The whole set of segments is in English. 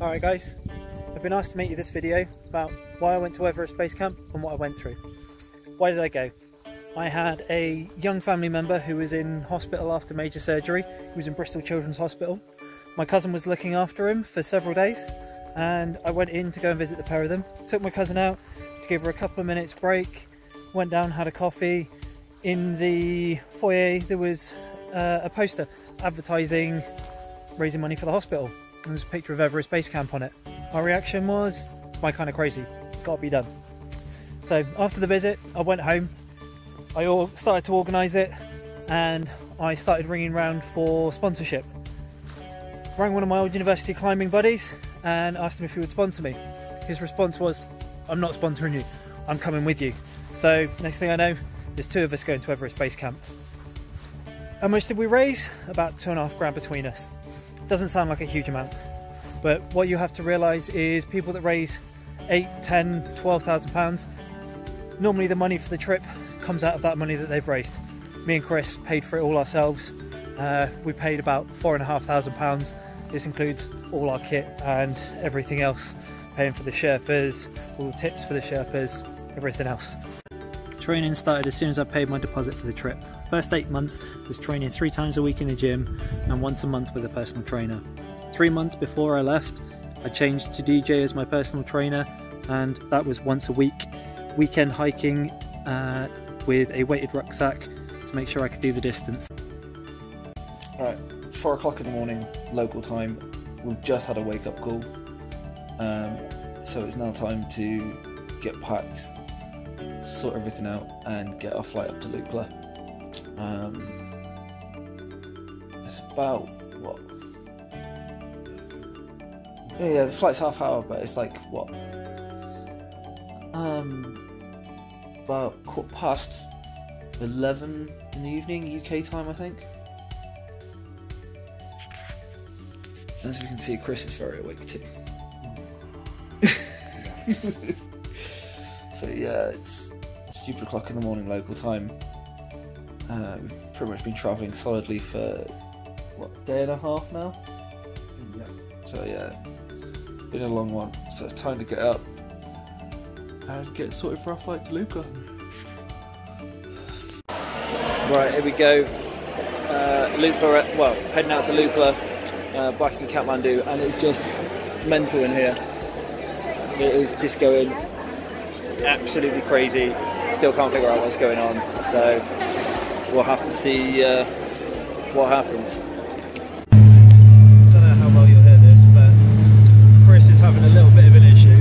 Alright guys, I've been asked to make you this video about why I went to Everest Base Camp and what I went through. Why did I go? I had a young family member who was in hospital after major surgery. He was in Bristol Children's Hospital. My cousin was looking after him for several days and I went in to go and visit the pair of them. Took my cousin out to give her a couple of minutes break, went down, had a coffee. In the foyer there was a poster advertising raising money for the hospital. And there's a picture of Everest Base Camp on it. My reaction was, it's my kind of crazy, it's got to be done. So after the visit, I went home, I started to organise it, and I started ringing around for sponsorship. Rang one of my old university climbing buddies and asked him if he would sponsor me. His response was, I'm not sponsoring you, I'm coming with you. So next thing I know, there's two of us going to Everest Base Camp. How much did we raise? About £2.5 grand between us. Doesn't sound like a huge amount, but what you have to realise is people that raise £8,000, £10,000, £12,000, normally the money for the trip comes out of that money that they've raised. Me and Chris paid for it all ourselves. We paid about £4,500. This includes all our kit and everything else, paying for the Sherpas, all the tips for the Sherpas, everything else. Training started as soon as I paid my deposit for the trip. First 8 months was training 3 times a week in the gym and once a month with a personal trainer. 3 months before I left, I changed to DJ as my personal trainer, and that was once a week. Weekend hiking with a weighted rucksack to make sure I could do the distance. Right, 4 o'clock in the morning, local time. We've just had a wake-up call, so it's now time to get packed, sort everything out and get our flight up to Lukla. It's about, what? Yeah, the flight's half hour, but it's like, what? About 11:15 in the evening, UK time, I think. As you can see, Chris is very awake too. So yeah, it's stupid o'clock in the morning local time. We've pretty much been travelling solidly for, what, a day and a half now? Yeah. So yeah, been a long one. So it's time to get up and get sorted for our flight to Lukla. Right, here we go. Lukla, well, heading out to Lukla, back in Kathmandu, and it's just mental in here. It is just going absolutely crazy. Still can't figure out what's going on, so we'll have to see what happens. Don't know how well you'll hear this, but Chris is having a little bit of an issue.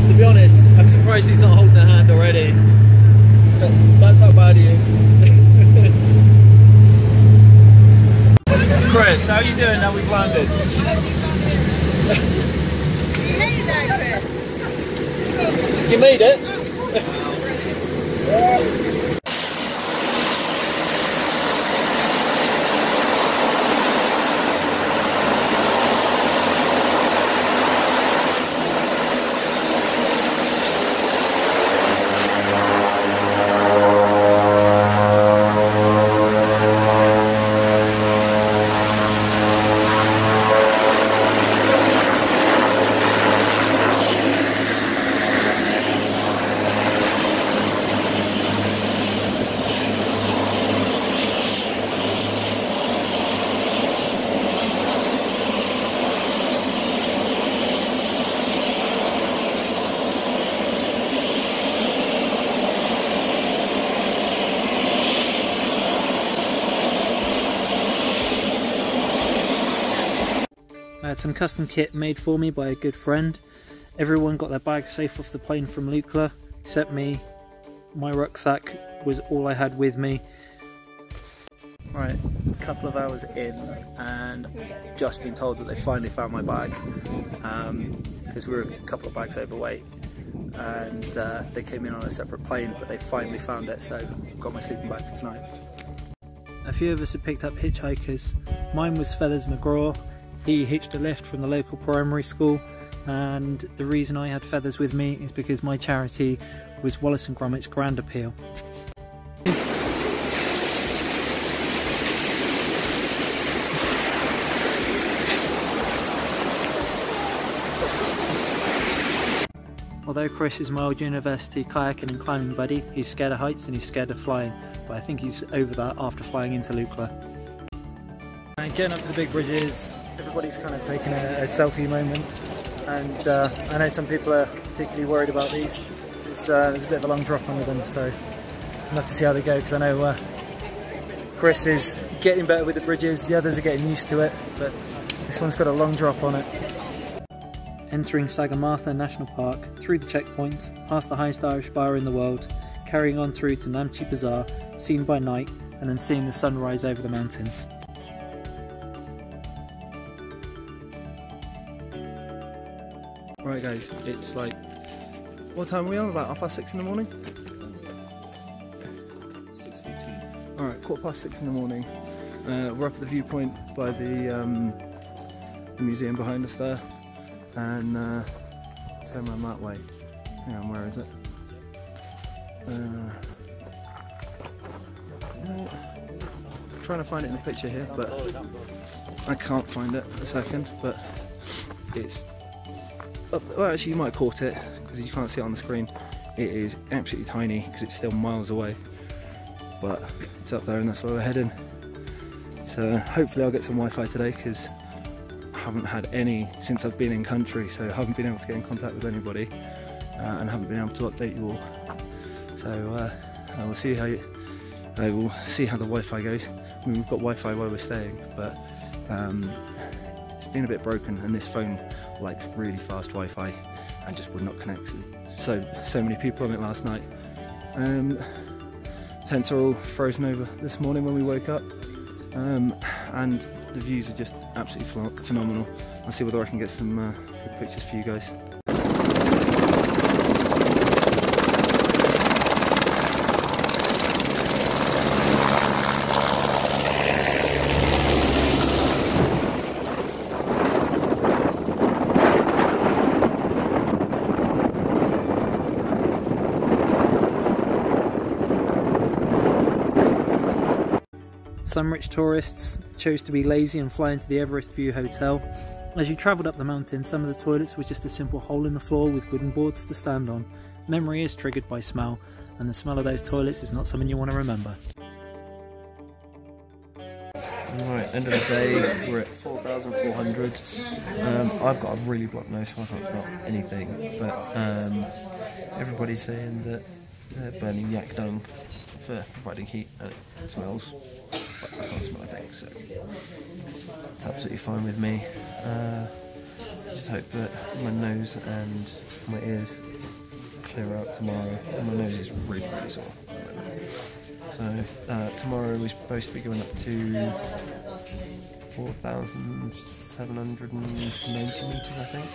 To be honest, I'm surprised he's not holding a hand already. But that's how bad he is. Chris, how are you doing now we've landed? You made that, Chris. You made it? I had some custom kit made for me by a good friend. Everyone got their bags safe off the plane from Lukla, except me. My rucksack was all I had with me. Right, a couple of hours in and just been told that they finally found my bag, because we were a couple of bags overweight, and they came in on a separate plane, but they finally found it, so I've got my sleeping bag for tonight. A few of us had picked up hitchhikers. Mine was Feathers McGraw. He hitched a lift from the local primary school, and the reason I had Feathers with me is because my charity was Wallace and Gromit's Grand Appeal. Although Chris is my old university kayaking and climbing buddy, he's scared of heights and he's scared of flying, but I think he's over that after flying into Lukla. And getting up to the big bridges, everybody's kind of taking a selfie moment, and I know some people are particularly worried about these. There's a bit of a long drop under them, so I'll have to see how they go, because I know Chris is getting better with the bridges, the others are getting used to it, but this one's got a long drop on it. Entering Sagarmatha National Park, through the checkpoints, past the highest Irish bar in the world, carrying on through to Namche Bazaar, seen by night, and then seeing the sunrise over the mountains. Right guys, it's like, what time are we on? About 6:30 in the morning? 6:15. Alright, 6:15 in the morning. We're up at the viewpoint by the museum behind us there. And turn around that way. Hang on, where is it? I'm trying to find it in the picture here, but I can't find it a second. But it's up, well, actually you might have caught it because you can't see it on the screen. It is absolutely tiny because it's still miles away, but it's up there and that's where we're heading. So hopefully I'll get some Wi-Fi today, because haven't had any since I've been in country, so I haven't been able to get in contact with anybody and haven't been able to update you all. So I will see how the Wi-Fi goes. I mean, we've got Wi-Fi where we're staying, but it's been a bit broken, and this phone likes really fast Wi-Fi and just would not connect. So many people on it last night. Tents are all frozen over this morning when we woke up. And the views are just absolutely phenomenal. I'll see whether I can get some good pictures for you guys. Some rich tourists chose to be lazy and fly into the Everest View Hotel. As you travelled up the mountain, some of the toilets were just a simple hole in the floor with wooden boards to stand on. Memory is triggered by smell, and the smell of those toilets is not something you want to remember. Right, end of the day, we're at 4,400. I've got a really blocked nose, so I can't smell anything, but everybody's saying that they're burning yak dung for providing heat, and it smells, but I can't smell a thing, so it's absolutely fine with me. Just hope that my nose and my ears clear out tomorrow. My nose is really sore. So tomorrow we're supposed to be going up to 4,790 metres, I think.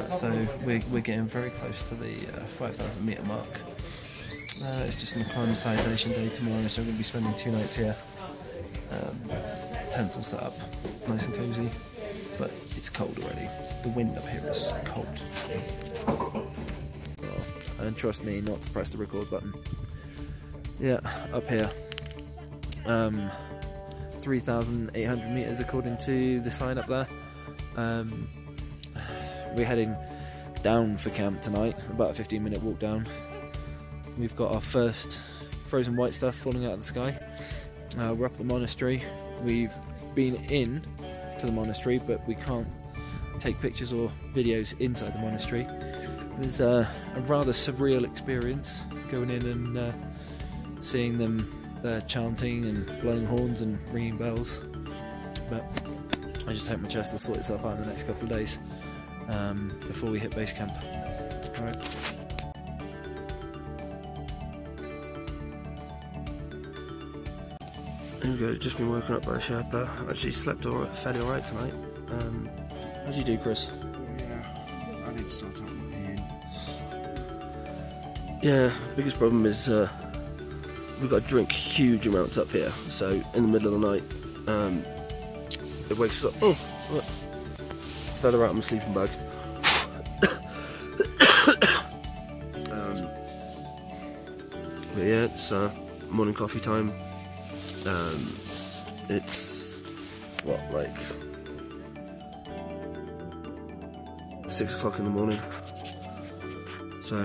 So we're getting very close to the 5,000 metre mark. It's just an acclimatisation day tomorrow, so we're going to be spending 2 nights here. Tents all set up, nice and cosy, but it's cold already. The wind up here is cold. And trust me not to press the record button. Yeah, up here, 3,800 metres according to the sign up there. We're heading down for camp tonight, about a 15-minute walk down. We've got our first frozen white stuff falling out of the sky. We're up at the monastery. We've been in to the monastery, but we can't take pictures or videos inside the monastery. There's a rather surreal experience going in and seeing them there chanting and blowing horns and ringing bells. But I just hope my chest will sort itself out in the next couple of days before we hit base camp. Alright. There we go, just been woken up by a Sherpa. Actually slept fairly alright tonight. How'd you do, Chris? Yeah, I need to start out with peeing. Yeah, biggest problem is we've got to drink huge amounts up here. So in the middle of the night, it wakes us up. Oh, look. Further out of my sleeping bag. yeah, it's morning coffee time. It's what, like 6 o'clock in the morning, so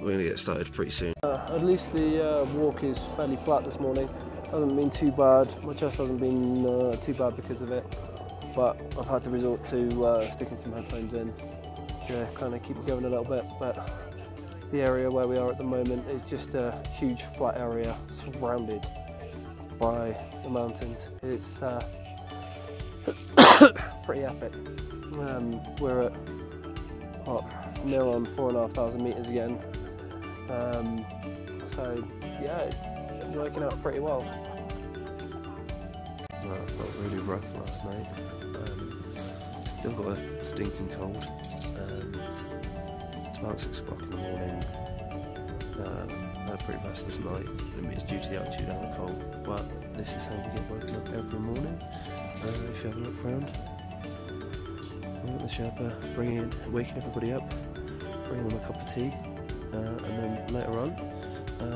we're going to get started pretty soon. At least the walk is fairly flat this morning. Hasn't been too bad. My chest hasn't been too bad because of it, but I've had to resort to sticking some headphones in to kind of keep it going a little bit. But the area where we are at the moment is just a huge flat area surrounded by the mountains. It's pretty epic. We're at near on 4,500 metres again. So yeah, it's working out pretty well. I felt really rough last night. Still got a stinking cold. It's about 6 o'clock in the morning. I had a pretty restless night. I mean, it's due to the altitude and the cold, but this is how we get woken up every morning. If you have a look around, we're at the Sherpa, waking everybody up, bringing them a cup of tea, and then later on,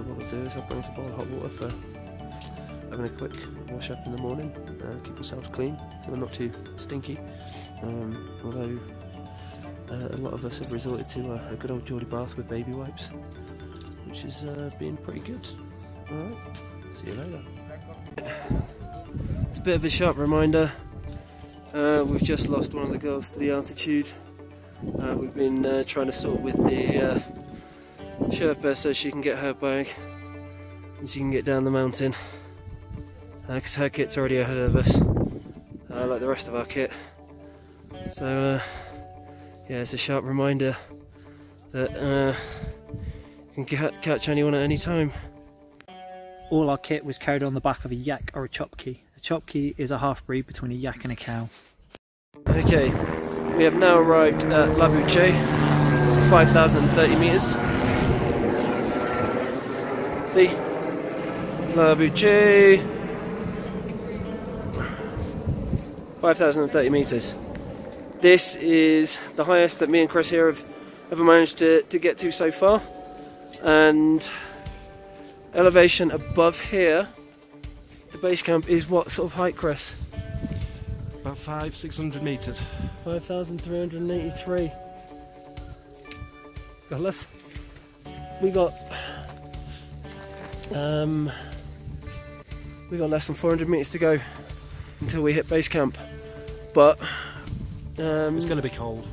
what I'll do is I'll bring us a bowl of hot water for having a quick wash up in the morning, keep ourselves clean so we're not too stinky. Although a lot of us have resorted to a good old Geordie bath with baby wipes, which has been pretty good. Alright, see you later. It's a bit of a sharp reminder. We've just lost one of the girls to the altitude. We've been trying to sort with the Sherpa so she can get her bag and she can get down the mountain, because her kit's already ahead of us, like the rest of our kit. So yeah, it's a sharp reminder that you can catch anyone at any time. All our kit was carried on the back of a yak or a chopki. A chopki is a half breed between a yak and a cow. Okay, we have now arrived at La Bouche, 5,030 metres. See? La Bouche, 5,030 metres. This is the highest that me and Chris here have ever managed to get to so far. And elevation above here to base camp is what sort of height, Chris? About 500-600 metres. 5,383. Got less. We got less than 400 metres to go until we hit base camp, but it's going to be cold.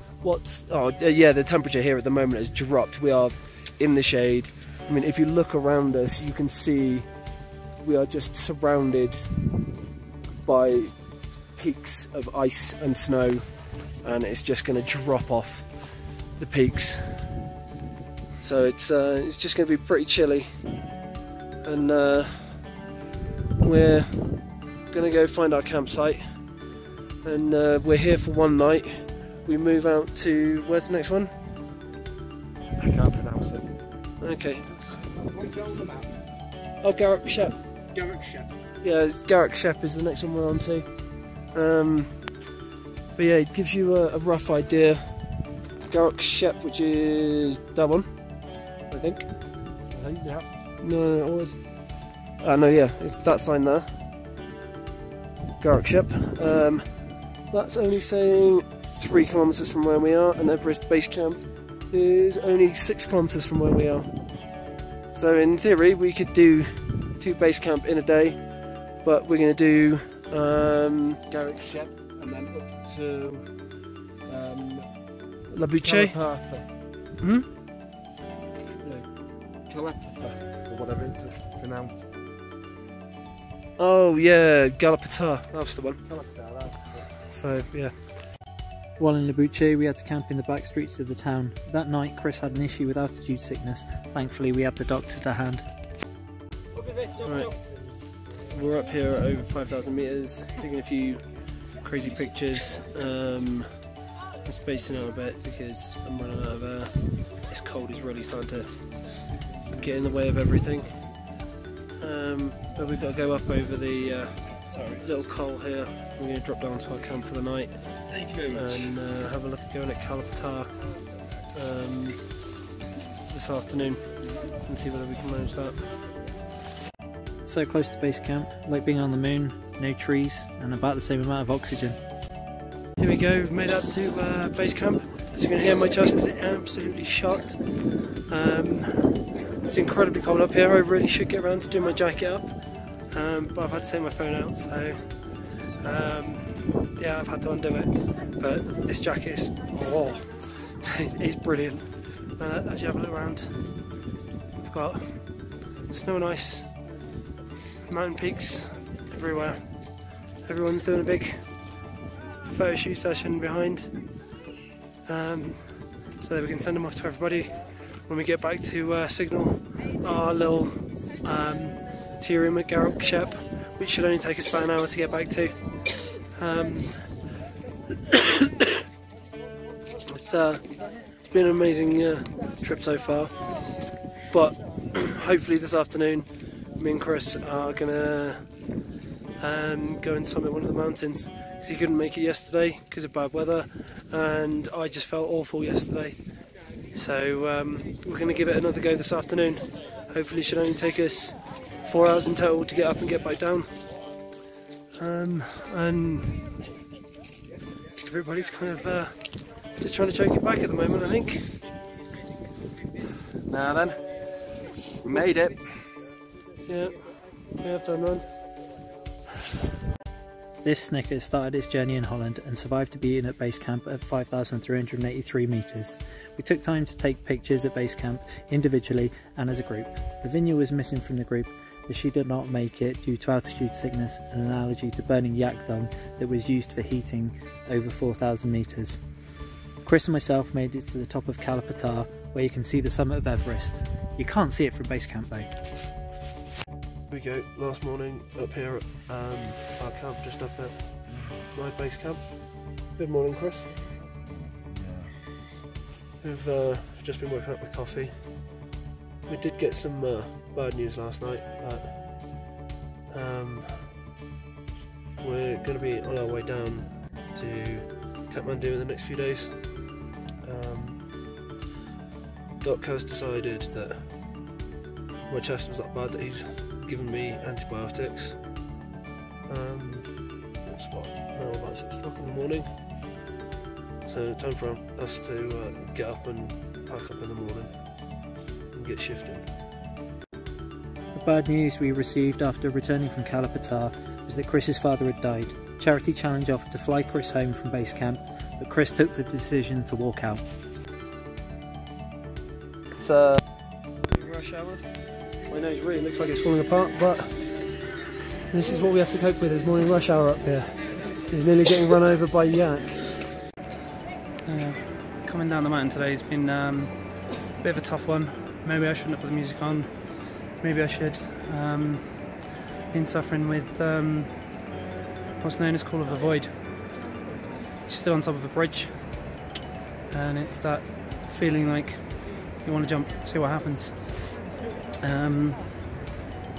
Yeah, the temperature here at the moment has dropped. We are in the shade. I mean, if you look around us, you can see we are just surrounded by peaks of ice and snow, and it's just going to drop off the peaks. So it's just going to be pretty chilly, and we're going to go find our campsite, and we're here for one night. We move out to, where's the next one? I can't pronounce it. Okay. Oh, Garrick Shep. Garrick Shep. Yeah, Garrick Shep is the next one we're on to. But yeah, it gives you a rough idea. Garrick Shep, which is that one, I think. Yeah. No, no, yeah, it's that sign there. Garrick Shep. That's only saying 3 kilometres from where we are, and Everest Base Camp is only 6 kilometres from where we are. So in theory we could do 2 base camp in a day, but we're going to do Garrick Shep and then up to La Bouche. Calepatha, or whatever it's pronounced. Oh yeah, Galapata, that's the one. Calepatha, that's it. So yeah. While in La Bouche, we had to camp in the back streets of the town. That night, Chris had an issue with altitude sickness. Thankfully, we had the doctor to hand. Right. We're up here at over 5,000 metres, taking a few crazy pictures. I'm spacing out a bit because I'm running out of air. This cold is really starting to get in the way of everything. But we've got to go up over the little col here. We're going to drop down to our camp for the night. Thank you very much. And have a look at going at Calepatha this afternoon and see whether we can manage that. So close to base camp, like being on the moon, no trees, and about the same amount of oxygen. Here we go, we've made it up to base camp. As you can hear, my chest is absolutely shot. It's incredibly cold up here. I really should get around to doing my jacket up, but I've had to take my phone out, so yeah, I've had to undo it. But this jacket is, oh, it's brilliant. As you have a look around, we've got snow and ice, mountain peaks everywhere. Everyone's doing a big photo shoot session behind, so that we can send them off to everybody when we get back to signal our little tea room at Gromit Shep, which should only take us about an hour to get back to. It's been an amazing trip so far, but hopefully this afternoon me and Chris are gonna go and summit one of the mountains, because he couldn't make it yesterday because of bad weather, and I just felt awful yesterday, so we're going to give it another go this afternoon. Hopefully it should only take us 4 hours in total to get up and get back down, and everybody's kind of just trying to choke it back at the moment, I think. Now then, we made it. Yeah, we have done one. This snicker started its journey in Holland and survived to be in at base camp at 5,383 metres. We took time to take pictures at base camp individually and as a group. Lavinia was missing from the group as she did not make it due to altitude sickness and an allergy to burning yak dung that was used for heating over 4,000 metres. Chris and myself made it to the top of Kalapatar, where you can see the summit of Everest. You can't see it from base camp though. Here we go, last morning up here at our camp, just up at my base camp. Good morning, Chris. We've just been woken up with coffee. We did get some bad news last night, but we're going to be on our way down to Kathmandu in the next few days. Doc has decided that my chest was that bad that he's given me antibiotics. It's what, now about 6 o'clock in the morning, so time for us to get up and pack up in the morning and get shifting. The bad news we received after returning from Kalapatar was that Chris's father had died. Charity Challenge offered to fly Chris home from base camp, but Chris took the decision to walk out. It's rush hour. My nose really looks like it's falling apart, but this is what we have to cope with as morning rush hour up here. He's nearly getting run over by yak. Coming down the mountain today has been a bit of a tough one. Maybe I shouldn't have put the music on. Maybe I should. Been suffering with what's known as Call of the Void. Still on top of a bridge, and it's that feeling like you want to jump, see what happens.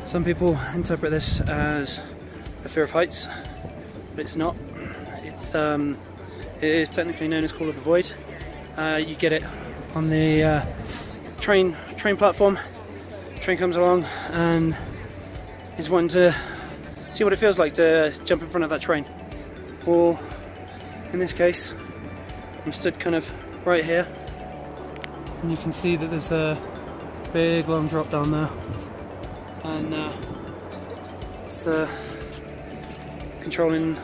Some people interpret this as a fear of heights, but it's not. It is technically known as Call of the Void. You get it on the train platform. Train comes along and is wanting to see what it feels like to jump in front of that train. Or in this case, I'm stood kind of right here, and you can see that there's a big long drop down there, and it's controlling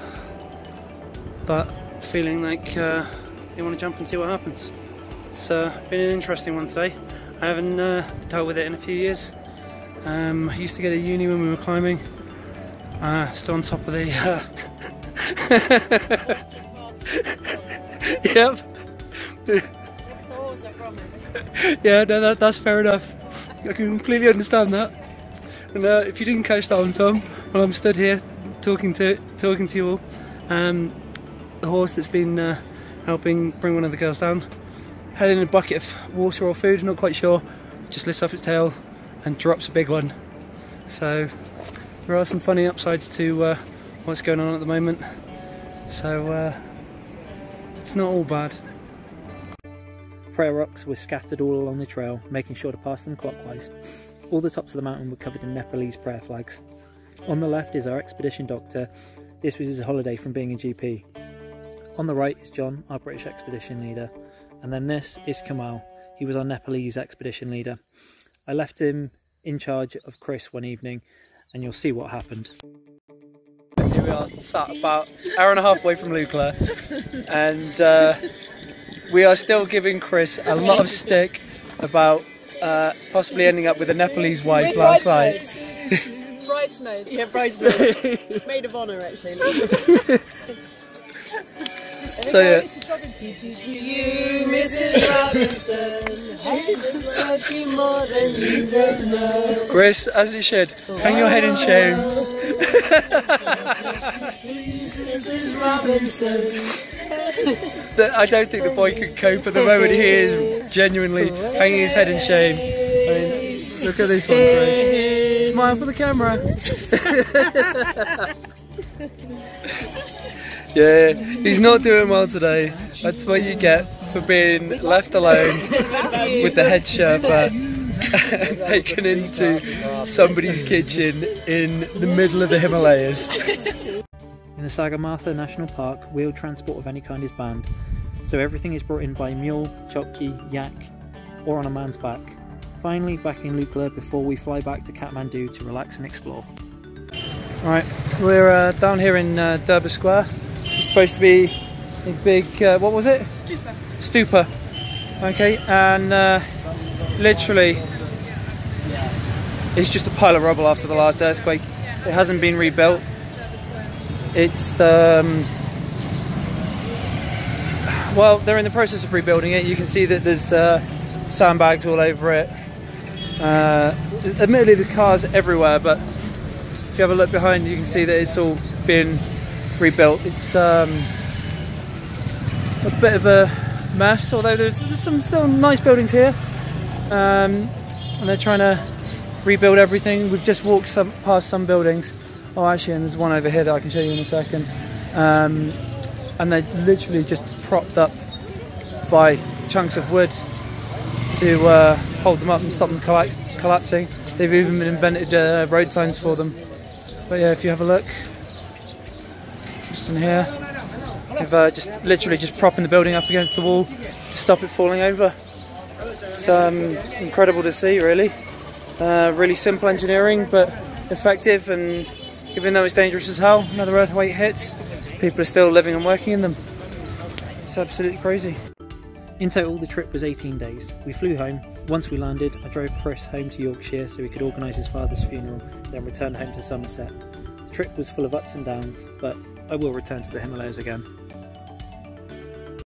that feeling like you want to jump and see what happens. It's been an interesting one today. I haven't dealt with it in a few years. I used to get at uni when we were climbing. Still on top of the yep. Yeah, no, that's fair enough. I can completely understand that. And if you didn't catch that on film, well, I'm stood here talking to you all. The horse that's been helping bring one of the girls down had in a bucket of water or food, not quite sure, just lifts up its tail and drops a big one. So there are some funny upsides to what's going on at the moment. So it's not all bad. Prayer rocks were scattered all along the trail, making sure to pass them clockwise. All the tops of the mountain were covered in Nepalese prayer flags. On the left is our expedition doctor. This was his holiday from being a GP. On the right is John, our British expedition leader. And then this is Kamal. He was our Nepalese expedition leader. I left him in charge of Chris one evening, and you'll see what happened. Here we are, sat about an hour and a half away from Lukla, and we are still giving Chris a lot of stick about possibly ending up with a Nepalese wife last night. Bridesmaids. Yeah, bridesmaids. Maid of honour, actually. So yeah. Mrs. Robinson, to you, Mrs. Robinson. Jesus loves you more than you can know. Chris, as you should, hang your head in shame. Mrs. Robinson. I don't think the boy could cope at the moment. He is genuinely hanging his head in shame. I mean, look at this one, Chris. Smile for the camera. Yeah, he's not doing well today. That's what you get for being left alone with the head Sherpa taken into somebody's kitchen in the middle of the Himalayas. In the Sagarmatha National Park, wheeled transport of any kind is banned, so everything is brought in by mule, chokki, yak, or on a man's back. Finally, back in Lukla before we fly back to Kathmandu to relax and explore. Alright, we're down here in Durbar Square. It's supposed to be a big, what was it? Stupa. Stupa. Okay, and literally it's just a pile of rubble after the last earthquake. It hasn't been rebuilt. It's, well, they're in the process of rebuilding it. You can see that there's sandbags all over it. Admittedly, there's cars everywhere, but if you have a look behind, you can see that it's all been rebuilt. It's a bit of a mess, although there's some still nice buildings here, and they're trying to rebuild everything. We've just walked past some buildings. Oh, actually, and there's one over here that I can show you in a second, and they're literally just propped up by chunks of wood to hold them up and stop them collapsing. They've even invented road signs for them. But yeah, if you have a look, just in here, they've just literally just propping the building up against the wall to stop it falling over. It's incredible to see, really. Really simple engineering, but effective, and even though it's dangerous as hell, another earthquake hits, people are still living and working in them. It's absolutely crazy. In total, the trip was 18 days. We flew home. Once we landed, I drove Chris home to Yorkshire so we could organise his father's funeral, then return home to Somerset. The trip was full of ups and downs, but I will return to the Himalayas again.